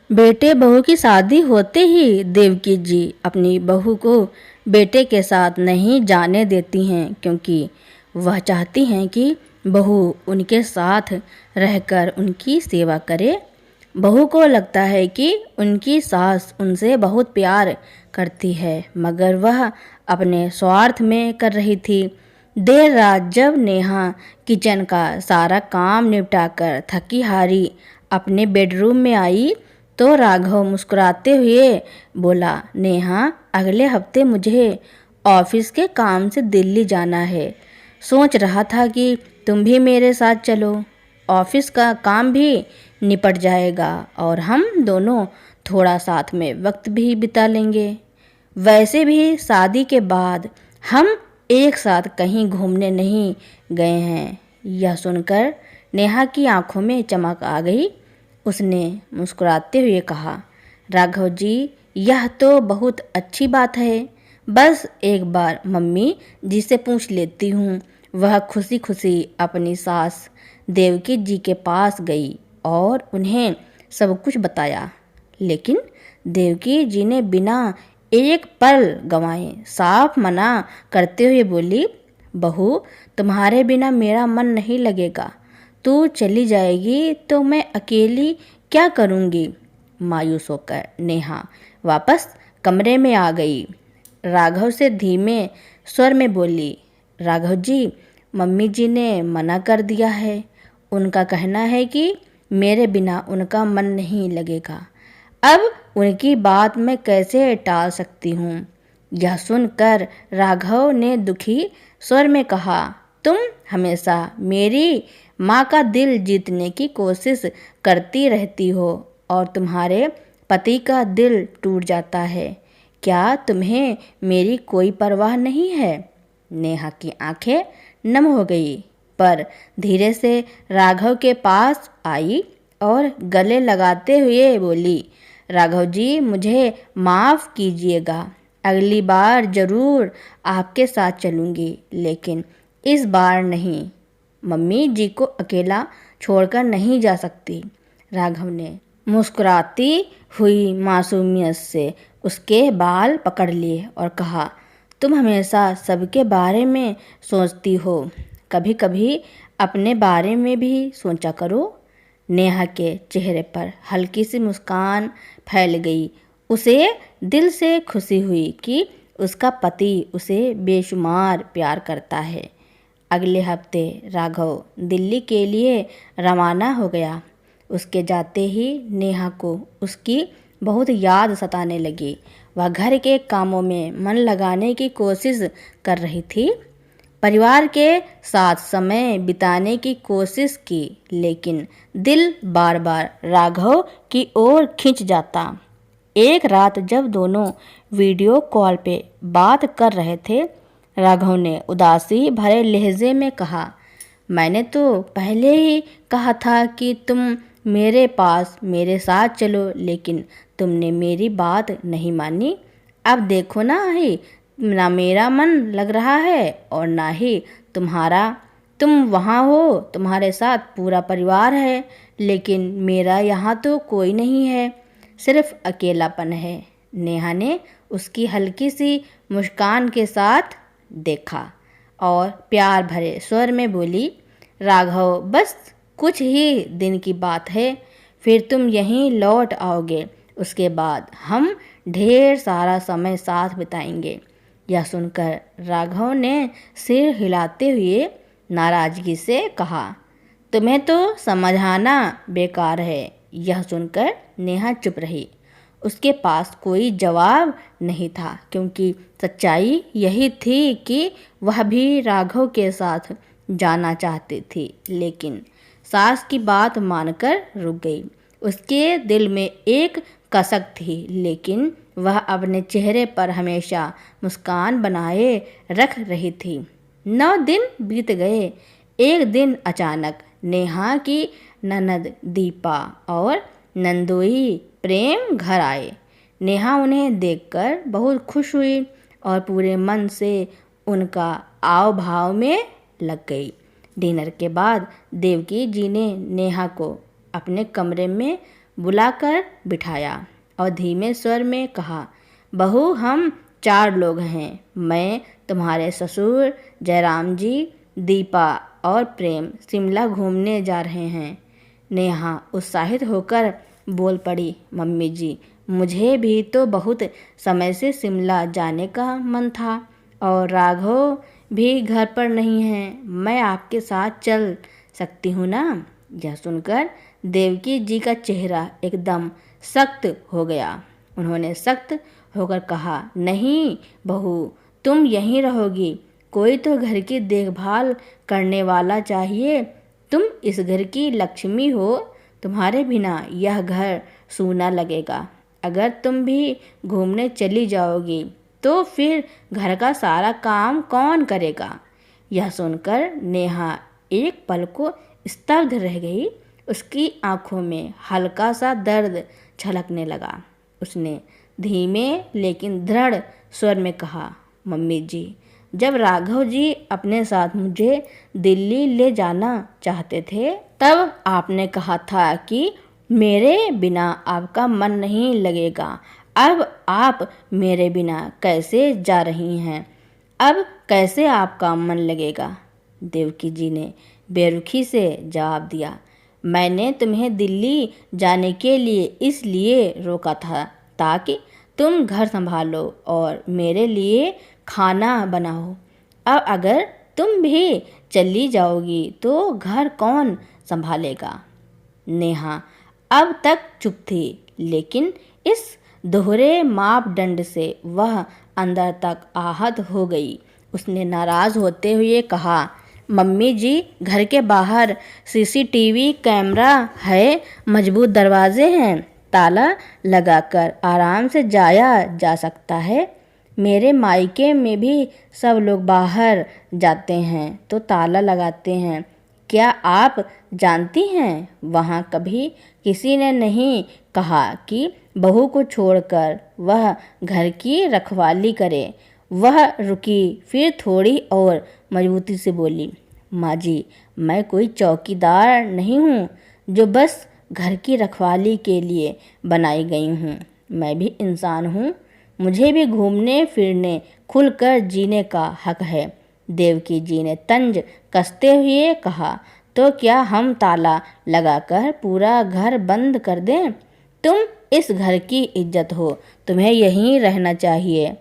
बेटे बहू की शादी होते ही देवकी जी अपनी बहू को बेटे के साथ नहीं जाने देती हैं, क्योंकि वह चाहती हैं कि बहू उनके साथ रहकर उनकी सेवा करे। बहू को लगता है कि उनकी सास उनसे बहुत प्यार करती है, मगर वह अपने स्वार्थ में कर रही थी। देर रात जब नेहा किचन का सारा काम निपटाकर थकी हारी अपने बेडरूम में आई तो राघव मुस्कुराते हुए बोला, नेहा, अगले हफ्ते मुझे ऑफिस के काम से दिल्ली जाना है। सोच रहा था कि तुम भी मेरे साथ चलो। ऑफिस का काम भी निपट जाएगा और हम दोनों थोड़ा साथ में वक्त भी बिता लेंगे। वैसे भी शादी के बाद हम एक साथ कहीं घूमने नहीं गए हैं। यह सुनकर नेहा की आंखों में चमक आ गई। उसने मुस्कुराते हुए कहा, राघव जी, यह तो बहुत अच्छी बात है। बस एक बार मम्मी जी से पूछ लेती हूँ। वह खुशी खुशी अपनी सास देवकी जी के पास गई और उन्हें सब कुछ बताया। लेकिन देवकी जी ने बिना एक पल गंवाए साफ मना करते हुए बोली, बहू, तुम्हारे बिना मेरा मन नहीं लगेगा। तू चली जाएगी तो मैं अकेली क्या करूँगी। मायूस होकर नेहा वापस कमरे में आ गई। राघव से धीमे स्वर में बोली, राघव जी, मम्मी जी ने मना कर दिया है। उनका कहना है कि मेरे बिना उनका मन नहीं लगेगा। अब उनकी बात मैं कैसे टाल सकती हूँ। यह सुनकर राघव ने दुखी स्वर में कहा, तुम हमेशा मेरी माँ का दिल जीतने की कोशिश करती रहती हो और तुम्हारे पति का दिल टूट जाता है। क्या तुम्हें मेरी कोई परवाह नहीं है। नेहा की आंखें नम हो गई, पर धीरे से राघव के पास आई और गले लगाते हुए बोली, राघव जी, मुझे माफ़ कीजिएगा। अगली बार ज़रूर आपके साथ चलूँगी, लेकिन इस बार नहीं। मम्मी जी को अकेला छोड़कर नहीं जा सकती। राघव ने मुस्कुराती हुई मासूमियत से उसके बाल पकड़ लिए और कहा, तुम हमेशा सबके बारे में सोचती हो, कभी कभी अपने बारे में भी सोचा करो। नेहा के चेहरे पर हल्की सी मुस्कान फैल गई। उसे दिल से खुशी हुई कि उसका पति उसे बेशुमार प्यार करता है। अगले हफ्ते राघव दिल्ली के लिए रवाना हो गया। उसके जाते ही नेहा को उसकी बहुत याद सताने लगी। वह घर के कामों में मन लगाने की कोशिश कर रही थी, परिवार के साथ समय बिताने की कोशिश की, लेकिन दिल बार बार राघव की ओर खिंच जाता। एक रात जब दोनों वीडियो कॉल पे बात कर रहे थे, राघव ने उदासी भरे लहजे में कहा, मैंने तो पहले ही कहा था कि तुम मेरे पास मेरे साथ चलो, लेकिन तुमने मेरी बात नहीं मानी। अब देखो ना मेरा मन लग रहा है और ना ही तुम्हारा। तुम वहाँ हो, तुम्हारे साथ पूरा परिवार है, लेकिन मेरा यहाँ तो कोई नहीं है, सिर्फ अकेलापन है। नेहा ने उसकी हल्की सी मुस्कान के साथ देखा और प्यार भरे स्वर में बोली, राघव, बस कुछ ही दिन की बात है, फिर तुम यहीं लौट आओगे। उसके बाद हम ढेर सारा समय साथ बिताएंगे। यह सुनकर राघव ने सिर हिलाते हुए नाराजगी से कहा, तुम्हें तो समझाना बेकार है। यह सुनकर नेहा चुप रही। उसके पास कोई जवाब नहीं था, क्योंकि सच्चाई यही थी कि वह भी राघव के साथ जाना चाहती थी, लेकिन सास की बात मानकर रुक गई। उसके दिल में एक कसक थी, लेकिन वह अपने चेहरे पर हमेशा मुस्कान बनाए रख रही थी। 9 दिन बीत गए। एक दिन अचानक नेहा की ननद दीपा और नंदोई प्रेम घर आए। नेहा उन्हें देखकर बहुत खुश हुई और पूरे मन से उनका आव भाव में लग गई। डिनर के बाद देवकी जी ने नेहा को अपने कमरे में बुलाकर बिठाया और धीमे स्वर में कहा, बहू हम 4 लोग हैं। मैं, तुम्हारे ससुर जयराम जी, दीपा और प्रेम शिमला घूमने जा रहे हैं। नेहा उत्साहित होकर बोल पड़ी, मम्मी जी, मुझे भी तो बहुत समय से शिमला जाने का मन था और राघव भी घर पर नहीं है, मैं आपके साथ चल सकती हूँ ना। यह सुनकर देवकी जी का चेहरा एकदम सख्त हो गया। उन्होंने सख्त होकर कहा, नहीं बहू, तुम यहीं रहोगी, कोई तो घर की देखभाल करने वाला चाहिए। तुम इस घर की लक्ष्मी हो, तुम्हारे बिना यह घर सूना लगेगा। अगर तुम भी घूमने चली जाओगी तो फिर घर का सारा काम कौन करेगा। यह सुनकर नेहा एक पल को स्तब्ध रह गई। उसकी आंखों में हल्का सा दर्द छलकने लगा। उसने धीमे लेकिन दृढ़ स्वर में कहा, मम्मी जी, जब राघव जी अपने साथ मुझे दिल्ली ले जाना चाहते थे तब आपने कहा था कि मेरे बिना आपका मन नहीं लगेगा। अब आप मेरे बिना कैसे जा रही हैं? अब कैसे आपका मन लगेगा? देवकी जी ने बेरुखी से जवाब दिया, मैंने तुम्हें दिल्ली जाने के लिए इसलिए रोका था ताकि तुम घर संभालो और मेरे लिए खाना बनाओ। अब अगर तुम भी चली जाओगी तो घर कौन संभालेगा। नेहा अब तक चुप थी, लेकिन इस दोहरे मापदंड से वह अंदर तक आहत हो गई। उसने नाराज होते हुए कहा, मम्मी जी, घर के बाहर सीसीटीवी कैमरा है, मजबूत दरवाजे हैं, ताला लगाकर आराम से जाया जा सकता है। मेरे मायके में भी सब लोग बाहर जाते हैं तो ताला लगाते हैं। क्या आप जानती हैं, वहाँ कभी किसी ने नहीं कहा कि बहू को छोड़कर वह घर की रखवाली करे। वह रुकी, फिर थोड़ी और मजबूती से बोली, माँ जी, मैं कोई चौकीदार नहीं हूँ जो बस घर की रखवाली के लिए बनाई गई हूँ। मैं भी इंसान हूँ, मुझे भी घूमने फिरने खुलकर जीने का हक है। देवकी जी ने तंज कसते हुए कहा, तो क्या हम ताला लगाकर पूरा घर बंद कर दें? तुम इस घर की इज्जत हो, तुम्हें यहीं रहना चाहिए।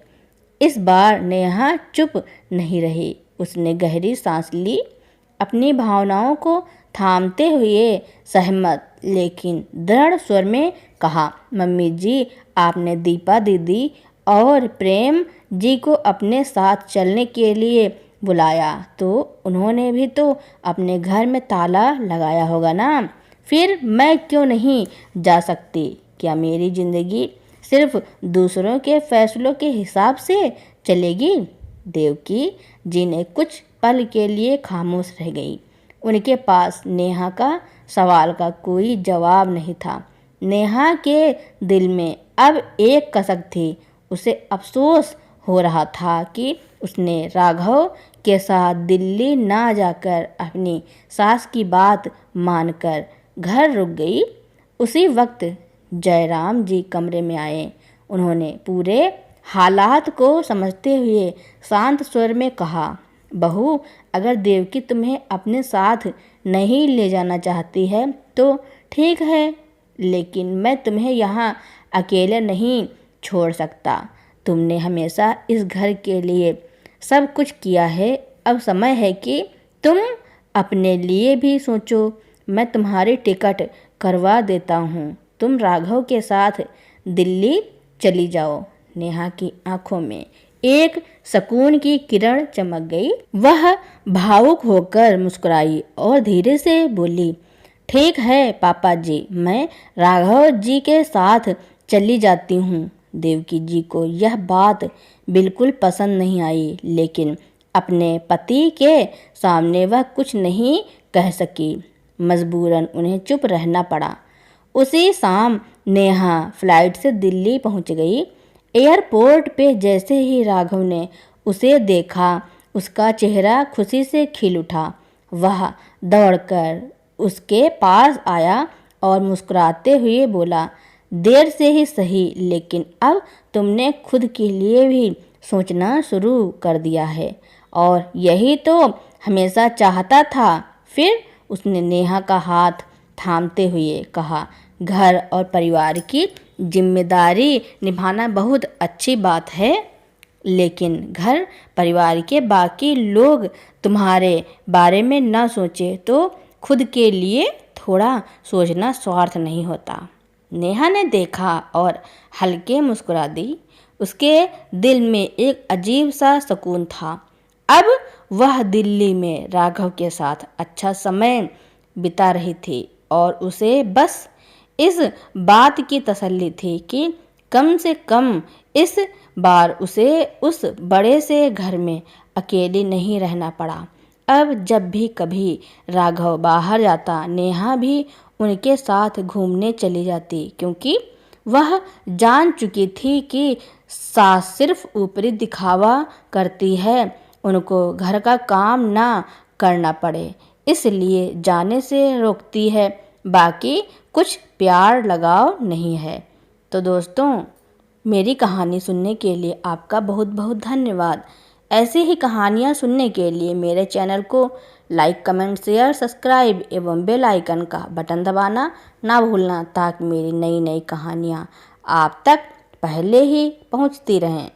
इस बार नेहा चुप नहीं रही। उसने गहरी सांस ली, अपनी भावनाओं को थामते हुए सहमत लेकिन दृढ़ स्वर में कहा, मम्मी जी, आपने दीपा दीदी और प्रेम जी को अपने साथ चलने के लिए बुलाया तो उन्होंने भी तो अपने घर में ताला लगाया होगा ना। फिर मैं क्यों नहीं जा सकती? क्या मेरी ज़िंदगी सिर्फ दूसरों के फैसलों के हिसाब से चलेगी? देवकी जी ने कुछ पल के लिए खामोश रह गई। उनके पास नेहा का सवाल का कोई जवाब नहीं था। नेहा के दिल में अब एक कसक थी। उसे अफसोस हो रहा था कि उसने राघव के साथ दिल्ली ना जाकर अपनी सास की बात मानकर घर रुक गई। उसी वक्त जयराम जी कमरे में आए। उन्होंने पूरे हालात को समझते हुए शांत स्वर में कहा, बहू, अगर देवकी तुम्हें अपने साथ नहीं ले जाना चाहती है तो ठीक है, लेकिन मैं तुम्हें यहाँ अकेले नहीं छोड़ सकता। तुमने हमेशा इस घर के लिए सब कुछ किया है, अब समय है कि तुम अपने लिए भी सोचो। मैं तुम्हारी टिकट करवा देता हूँ, तुम राघव के साथ दिल्ली चली जाओ। नेहा की आंखों में एक सुकून की किरण चमक गई। वह भावुक होकर मुस्कुराई और धीरे से बोली, ठीक है पापा जी, मैं राघव जी के साथ चली जाती हूँ। देवकी जी को यह बात बिल्कुल पसंद नहीं आई, लेकिन अपने पति के सामने वह कुछ नहीं कह सकी। मजबूरन उन्हें चुप रहना पड़ा। उसी शाम नेहा फ्लाइट से दिल्ली पहुंच गई। एयरपोर्ट पे जैसे ही राघव ने उसे देखा, उसका चेहरा खुशी से खिल उठा। वह दौड़कर उसके पास आया और मुस्कुराते हुए बोला, देर से ही सही, लेकिन अब तुमने खुद के लिए भी सोचना शुरू कर दिया है और यही तो हमेशा चाहता था। फिर उसने नेहा का हाथ थामते हुए कहा, घर और परिवार की जिम्मेदारी निभाना बहुत अच्छी बात है, लेकिन घर परिवार के बाकी लोग तुम्हारे बारे में न सोचे तो खुद के लिए थोड़ा सोचना स्वार्थ नहीं होता। नेहा ने देखा और हल्के मुस्कुरा दी। उसके दिल में एक अजीब सा सुकून था। अब वह दिल्ली में राघव के साथ अच्छा समय बिता रही थी और उसे बस इस बात की तसल्ली थी कि कम से कम इस बार उसे उस बड़े से घर में अकेली नहीं रहना पड़ा। अब जब भी कभी राघव बाहर जाता, नेहा भी उनके साथ घूमने चली जाती, क्योंकि वह जान चुकी थी कि सास सिर्फ ऊपरी दिखावा करती है, उनको घर का काम ना करना पड़े इसलिए जाने से रोकती है, बाकी कुछ प्यार लगाव नहीं है। तो दोस्तों, मेरी कहानी सुनने के लिए आपका बहुत बहुत धन्यवाद। ऐसे ही कहानियाँ सुनने के लिए मेरे चैनल को लाइक, कमेंट, शेयर, सब्सक्राइब एवं बेल आइकन का बटन दबाना ना भूलना, ताकि मेरी नई नई कहानियाँ आप तक पहले ही पहुँचती रहें।